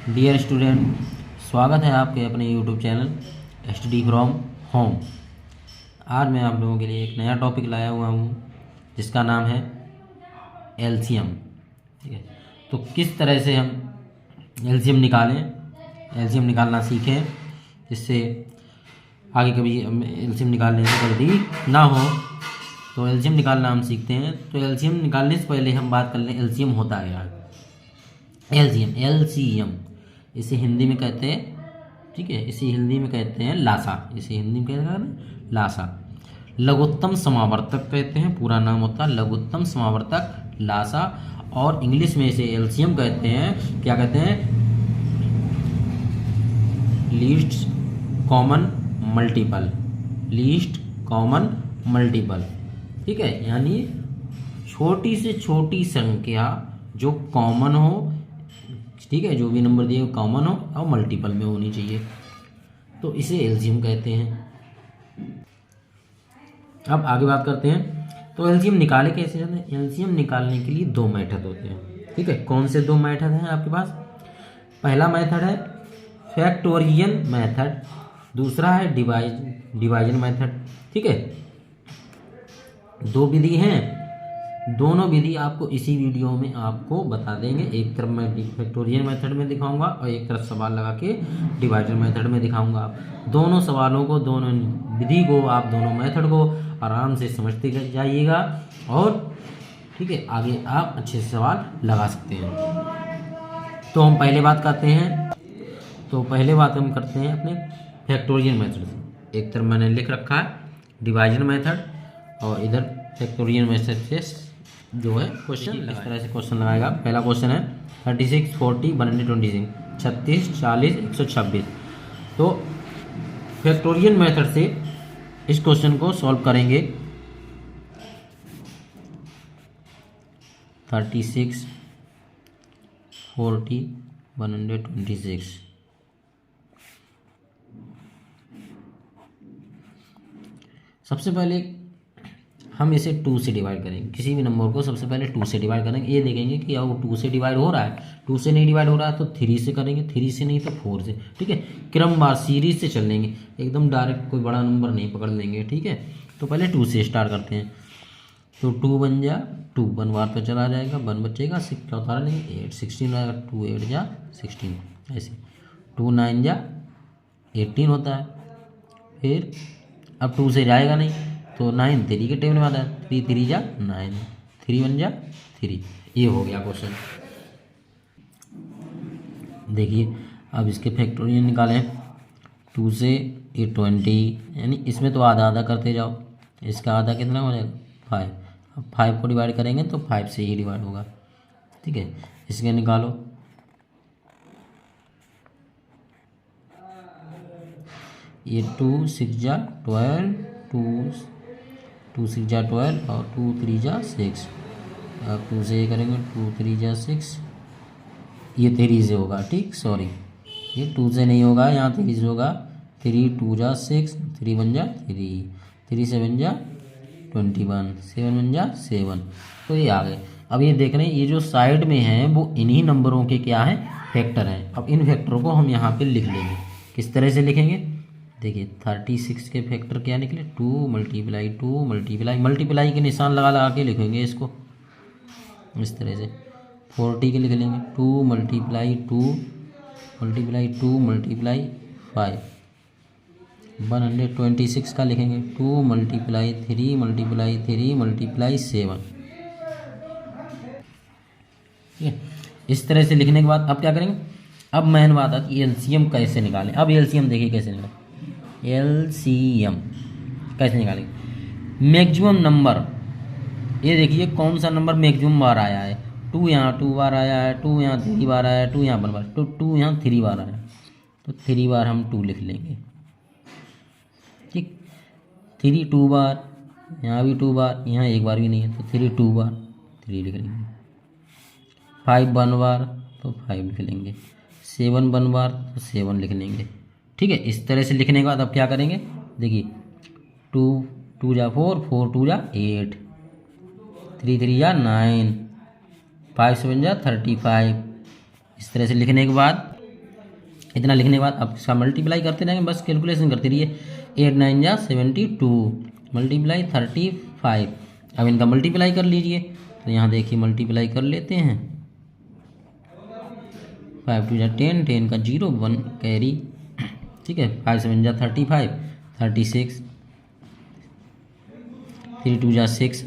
Dear student, स्वागत है आपके अपने YouTube channel study from home. आज मैं आप लोगों के लिए एक नया टॉपिक लाया हुआ हूँ जिसका नाम है एलसीएम। ठीक है, तो किस तरह से हम एलसीएम निकालना सीखें, जिससे आगे कभी एलसीएम निकालने से गलती ना हो। तो एलसीएम निकालना हम सीखते हैं। तो एलसीएम निकालने से पहले हम बात कर लें एलसीएम होता क्या है। एलसीएम इसे हिंदी में कहते हैं, ठीक है, इसे हिंदी में कहते हैं लासा। इसे हिंदी में कहते हैं लासा, लघुत्तम समावर्तक कहते हैं। पूरा नाम होता है लघुत्तम समावर्तक लासा। और इंग्लिश में इसे एलसीएम कहते हैं। क्या कहते हैं? Least common multiple. Least common multiple, ठीक है, यानी छोटी से छोटी संख्या जो कॉमन हो, ठीक है, जो भी नंबर दिए कॉमन हो और मल्टीपल में होनी चाहिए, तो इसे एलसीएम कहते हैं। अब आगे बात करते हैं। तो एलसीएम निकाले कैसे जाते हैं? एलसीएम निकालने के लिए दो मेथड होते हैं, ठीक है। कौन से दो मेथड हैं आपके पास? पहला मेथड है फैक्टोरियल मेथड, दूसरा है डिवाइजन मेथड, ठीक है। दो विधि हैं, दोनों विधि आपको इसी वीडियो में आपको बता देंगे। एक तरफ मैं फैक्टोरियल मेथड में दिखाऊंगा और एक तरफ सवाल लगा के डिवाइजर मेथड में दिखाऊंगा। आप दोनों सवालों को, दोनों विधि को, आप दोनों मेथड को आराम से समझते जाइएगा और ठीक है, आगे आप अच्छे से सवाल लगा सकते हैं। तो हम पहले बात करते हैं। तो पहले बात हम करते हैं अपने फैक्टोरियल मेथड से। एक तरफ मैंने लिख रखा है डिवाइजन मेथड और इधर फैक्टोरियल मेथड से जो है क्वेश्चन इस तरह से क्वेश्चन लगाएगा। पहला क्वेश्चन है 36, 40, 126, 36, 40, 126। तो फैक्टोरियल मेथड से इस क्वेश्चन को सॉल्व करेंगे। 36, 40, 126। सबसे पहले हम इसे 2 से डिवाइड करेंगे। किसी भी नंबर को सबसे पहले 2 से डिवाइड करेंगे। ये देखेंगे कि वो 2 से डिवाइड हो रहा है, 2 से नहीं डिवाइड हो रहा है तो 3 से करेंगे, 3 से नहीं तो 4 से, ठीक है। क्रमवार सीरीज से चल लेंगे, एकदम डायरेक्ट कोई बड़ा नंबर नहीं पकड़ लेंगे, ठीक है। तो पहले 2 से स्टार्ट करते हैं। तो 2 बन जा 2, 1 बार तो चला जाएगा, 1 बचेगा, 6 का उतारा लेंगे, 8, 16 आएगा, 2 8 जा 16, ऐसे 2 9 जा 18 होता है। फिर अब 2 से जाएगा नहीं तो 9 3 के टेबल में आता है, 3 3 जा 9, 3 1 जा 3। ये हो गया क्वेश्चन। देखिए अब इसके फैक्टोरियल निकालें। 2 से ये 20, यानी इसमें तो आधा आधा करते जाओ। इसका आधा कितना हो जाएगा? 5। अब 5 को डिवाइड करेंगे तो 5 से ही डिवाइड होगा, ठीक है। इसके निकालो। ये 2 6 जा 12, 2 6 जा 12 और 2 3 जा 6। अब 2 से ये करेंगे, 2 3 जा 6, ये 3 से होगा, ठीक, सॉरी ये 2 से नहीं होगा, यहाँ 3 से होगा। 3 2 जा 6, 3 1 जा 3, 3 7 जा 21, 7 1 जा 7। तो ये आ गए। अब ये देख रहे हैं, ये जो साइड में है वो इन्हीं नंबरों के क्या है? फैक्टर हैं। अब इन फैक्टरों को हम यहाँ पे लिख लेंगे। किस तरह से लिखेंगे? देखिए 36 के फैक्टर क्या निकले? 2 मल्टीप्लाई 2 मल्टीप्लाई के निशान लगा लगा के लिखेंगे इसको इस तरह से। 40 के लिख लेंगे 2 मल्टीप्लाई 2 मल्टीप्लाई 5। 126 का लिखेंगे 2 मल्टीप्लाई 3 मल्टीप्लाई 7, ठीक है। इस तरह से लिखने के बाद अब क्या करेंगे? अब मेन बात आती है एलसीएम कैसे निकालें। अब एलसीएम देखिए कैसे निकालें। एलसीएम कैसे निकालेंगे? मैक्सिमम नंबर, ये देखिए कौन सा नंबर मैक्सिमम बार आया है। 2 यहाँ 2 बार आया है, 2 यहाँ 3 बार आया है, 2 यहाँ 1 बार, तो 2 यहाँ 3 बार आया है, तो 3 बार हम 2 लिख लेंगे, ठीक। 3 2 बार, यहाँ भी 2 बार, यहाँ 1 बार भी नहीं है तो 3 2 बार 3 लिख लेंगे। 5 1 बार तो 5 लिख लेंगे। 7 1 बार तो 7 लिख लेंगे, ठीक है। इस तरह से लिखने के बाद अब क्या करेंगे? देखिए 2 2 जा 4, 4 2 जा 8, 3 3 जा 9, 5 7 जा 35। इस तरह से लिखने के बाद इतना लिखने के बाद आप इसका मल्टीप्लाई करते रहेंगे, बस कैलकुलेशन करते रहिए। 8 9 जा 72 मल्टीप्लाई 35। अब इनका मल्टीप्लाई कर लीजिए। तो यहाँ देखिए मल्टीप्लाई कर लेते हैं। 5 2 जा 10, 10 का 0 1 कैरी, ठीक है। 5 7 जा 35 36, 3 2 जा 6,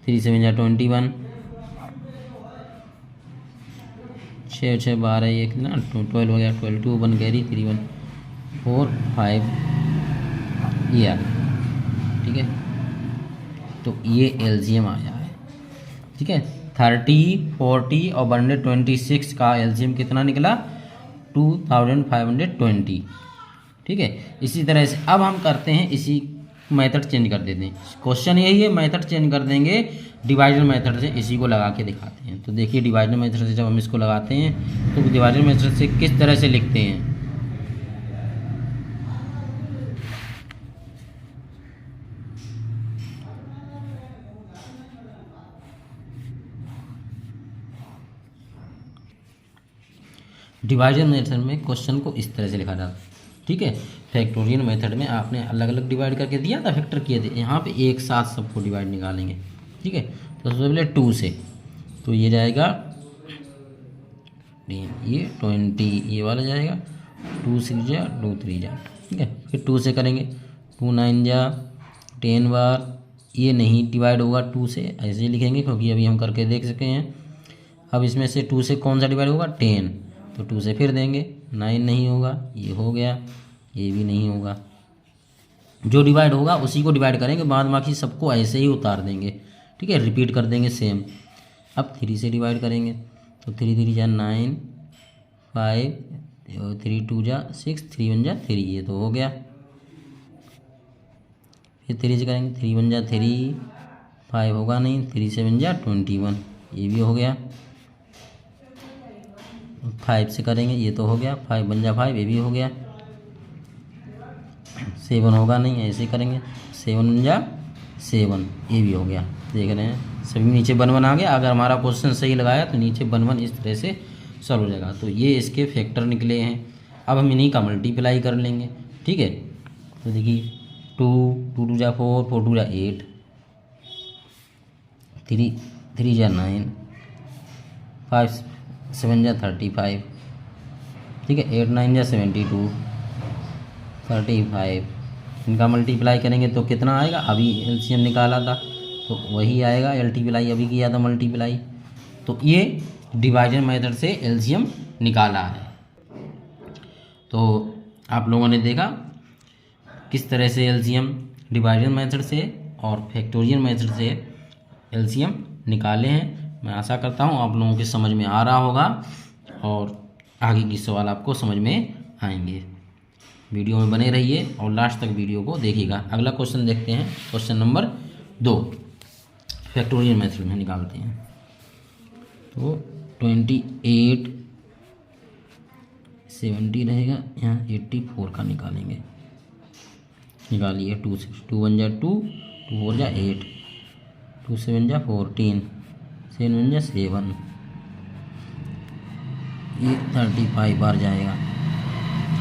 3 7 जा 21, 6 6 12 1 ना 12 हो गया, 12 2 1 कैरी, 3 1 4 5 ये आ गया, ठीक है। तो ये एलसीएम आया है, ठीक है। 30 40 और 126 का एलसीएम कितना निकला? 2520, ठीक है। इसी तरह से अब हम करते हैं, इसी मेथड चेंज कर देते हैं। क्वेश्चन यही है, मेथड चेंज कर देंगे, डिवाइजर मेथड से इसी को लगा के दिखाते हैं। तो देखिए डिवाइजर मेथड से जब हम इसको लगाते हैं तो डिवाइजर मेथड से किस तरह से लिखते हैं। डिवाइजर मेथड में क्वेश्चन को इस तरह से लिखा जाता है, ठीक है। फैक्टोरियल मेथड में आपने अलग अलग डिवाइड करके दिया था, फैक्टर किए थे, यहाँ पे एक साथ सबको डिवाइड निकालेंगे, ठीक है। तो सबसे पहले 2 से, तो ये जाएगा ये 20, ये वाला जाएगा 2 6 जा 2 3 जा, ठीक है। फिर 2 से करेंगे, 2 9 जा 10 बार, ये नहीं डिवाइड होगा 2 से, ऐसे ही लिखेंगे क्योंकि अभी हम करके देख सके हैं। अब इसमें से 2 से कौन सा डिवाइड होगा? 10, तो 2 से फिर देंगे, 9 नहीं होगा, ये हो गया, ये भी नहीं होगा। जो डिवाइड होगा उसी को डिवाइड करेंगे, बाद बाकी सबको ऐसे ही उतार देंगे, ठीक है, रिपीट कर देंगे सेम। अब 3 से डिवाइड करेंगे, तो 3 3 जा 9 5 3 2 जा 6 3 1 जा 3, ये तो हो गया। फिर 3 से करेंगे, 3 1 जा 3 5 होगा नहीं, 3 7 जा 21, ये भी हो गया। 5 से करेंगे, ये तो हो गया, 5 1 जा 5, ये भी हो गया। 7 होगा नहीं, ऐसे करेंगे, 7 1 जा 7, ये भी हो गया। देख रहे हैं सभी नीचे 1 1 आ गया। अगर हमारा क्वेश्चन सही लगाया तो नीचे 1 1 इस तरह से सॉल्व हो जाएगा। तो ये इसके फैक्टर निकले हैं। अब हम इन्हीं का मल्टीप्लाई कर लेंगे, ठीक है। तो देखिए 2 2 2 जा 4 4 2 जा 8, 3 3 जा 9, 5 7 जा 35, ठीक है। 8 9 जा 72 35, इनका मल्टीप्लाई करेंगे तो कितना आएगा? अभी एलसीएम निकाला था तो वही आएगा, मल्टीप्लाई अभी किया था मल्टीप्लाई। तो ये डिवाइजर मेथड से एलसीएम निकाला है। तो आप लोगों ने देखा किस तरह से एलसीएम डिवाइजर मेथड से और फैक्टोरियल मेथड से एलसीएम निकाले हैं। मैं आशा करता हूँ आप लोगों के समझ में आ रहा होगा और आगे की सवाल आपको समझ में आएंगे। वीडियो में बने रहिए और लास्ट तक वीडियो को देखिएगा। अगला क्वेश्चन देखते हैं, क्वेश्चन नंबर 2 फैक्टोरियल मेथड में निकालते हैं। तो 28 70 रहेगा, यहाँ 84 का निकालेंगे। निकालिए 2 6 2 1 जा 2 2 4 जा 8 2 7 जा 14 7 1 जा 7, ये 35 बार जाएगा।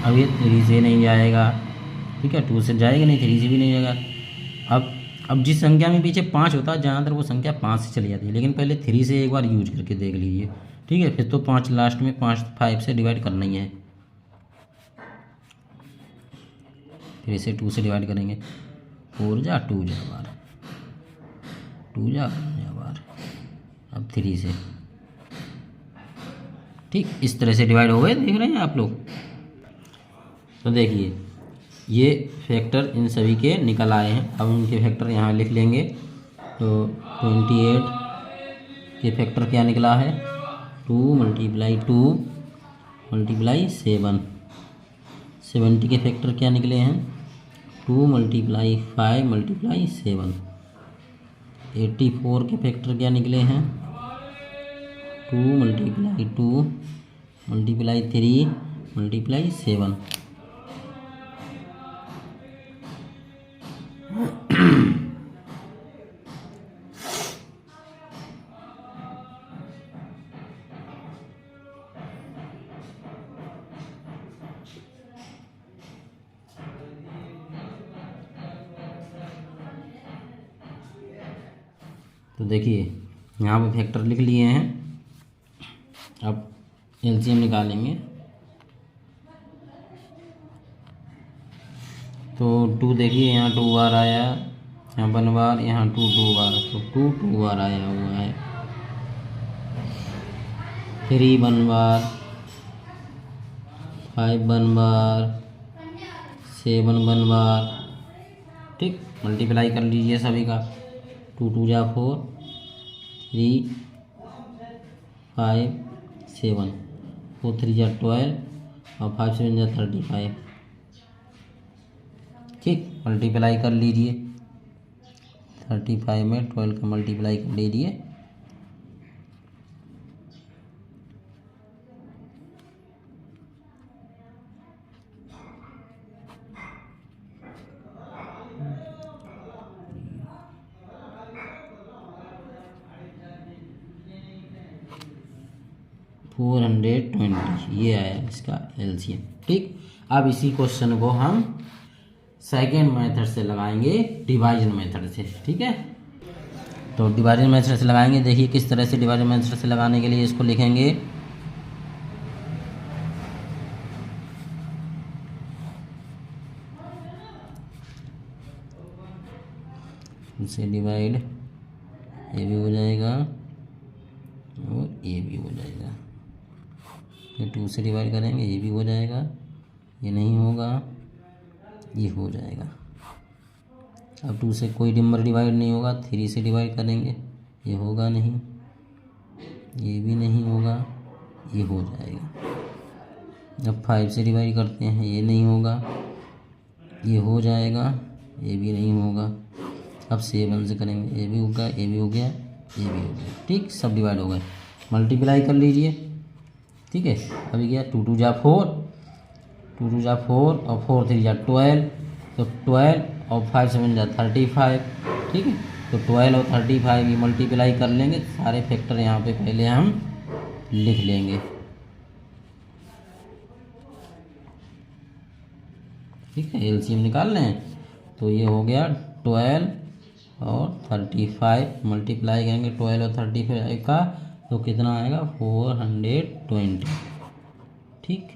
अब ये 3 से नहीं जाएगा, ठीक है, 2 से जाएगा नहीं, 3 से भी नहीं जाएगा। अब जिस संख्या में पीछे 5 होता है ज़्यादातर वो संख्या 5 से चली जाती है, लेकिन पहले 3 से एक बार यूज करके देख लीजिए, ठीक है। फिर तो 5 लास्ट में 5 से डिवाइड करना ही है। 3 से 2 से डिवाइड करेंगे, 4 जा 2 जा बार, 2 जा बार। अब 3 से, ठीक, इस तरह से डिवाइड हो गए, देख रहे हैं आप लोग। तो देखिए ये फैक्टर इन सभी के निकल आए हैं। अब उनके फैक्टर यहाँ लिख लेंगे। तो 28 के फैक्टर क्या निकला है? 2 मल्टीप्लाई 2 मल्टीप्लाई 7। 70 के फैक्टर क्या निकले हैं? 2 मल्टीप्लाई 5 मल्टीप्लाई 7। 84 के फैक्टर क्या निकले हैं? 2 मल्टीप्लाई 2 मल्टीप्लाई 3 मल्टीप्लाई 7। तो देखिए यहाँ पे फैक्टर लिख लिए हैं, अब एलसीएम निकालेंगे। तो 2 देखिए यहाँ 2 बार आया, यहाँ 1 बार, यहाँ 2 बार, तो 2 बार आया हुआ है। 3 1 बार, 5 1 बार, 7 1 बार, ठीक। मल्टीप्लाई कर लीजिए सभी का। 2 2 जा 4, 3 5 7, 4 3 जा 12 और 5 7 जा 35, ठीक। मल्टीप्लाई कर लीजिए, 35 में 12 का मल्टीप्लाई कर लीजिए। फोर 420 ये आया इसका एलसीएम, ठीक। अब इसी क्वेश्चन को हम सेकेंड मेथड से लगाएंगे, डिवाइजन मेथड से, ठीक है। तो डिवाइजन मेथड से लगाएंगे। देखिए किस तरह से डिवाइजन मेथड से लगाने के लिए इसको लिखेंगे। इसे डिवाइड ये भी हो जाएगा और ये भी हो जाएगा। फिर 2 से डिवाइड करेंगे, ये भी हो जाएगा, ये नहीं होगा, ये हो जाएगा। अब 2 से कोई नंबर डिवाइड नहीं होगा, 3 से डिवाइड करेंगे, ये होगा नहीं, ये भी नहीं होगा, ये हो जाएगा। अब 5 से डिवाइड करते हैं, ये नहीं होगा, ये हो जाएगा, ये भी नहीं होगा। अब 7 से करेंगे, ये भी होगा, ये भी हो गया, ये भी हो गया, ठीक। सब डिवाइड हो गए। मल्टीप्लाई कर लीजिए, ठीक है। अभी क्या 2 2 जा 4, 2 2 जा 4 और 4 3 जा 12, तो 12 और 5 7 जा 35, ठीक है। तो 12 और 35 की मल्टीप्लाई कर लेंगे। सारे फैक्टर यहाँ पे पहले हम लिख लेंगे, ठीक है। एलसीएम निकाल लें, तो ये हो गया 12 और 35, मल्टीप्लाई करेंगे 12 और 35 का, तो कितना आएगा 420, ठीक।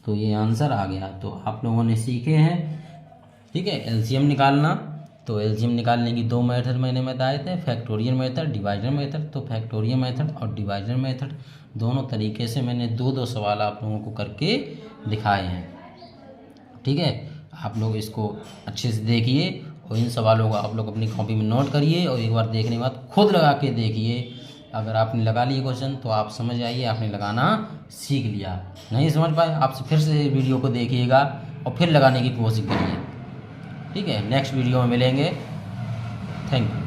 तो ये आंसर आ गया। तो आप लोगों ने सीखे हैं, ठीक है, एलसीएम निकालना। तो एलसीएम निकालने की 2 मेथड मैंने बताए थे, फैक्टोरियल मेथड, डिवाइजर मेथड। तो फैक्टोरियल मेथड और डिवाइजर मेथड दोनों तरीके से मैंने 2 सवाल आप लोगों को करके दिखाए हैं, ठीक है। आप लोग इसको अच्छे से देखिए और इन सवालों को आप लोग अपनी कॉपी में नोट करिए और एक बार देखने के बाद खुद लगा के देखिए। अगर आपने लगा लिए क्वेश्चन तो आप समझ आइए आपने लगाना सीख लिया। नहीं समझ पाए आप फिर से वीडियो को देखिएगा और फिर लगाने की कोशिश करिए, ठीक है। नेक्स्ट वीडियो में मिलेंगे। Thank you.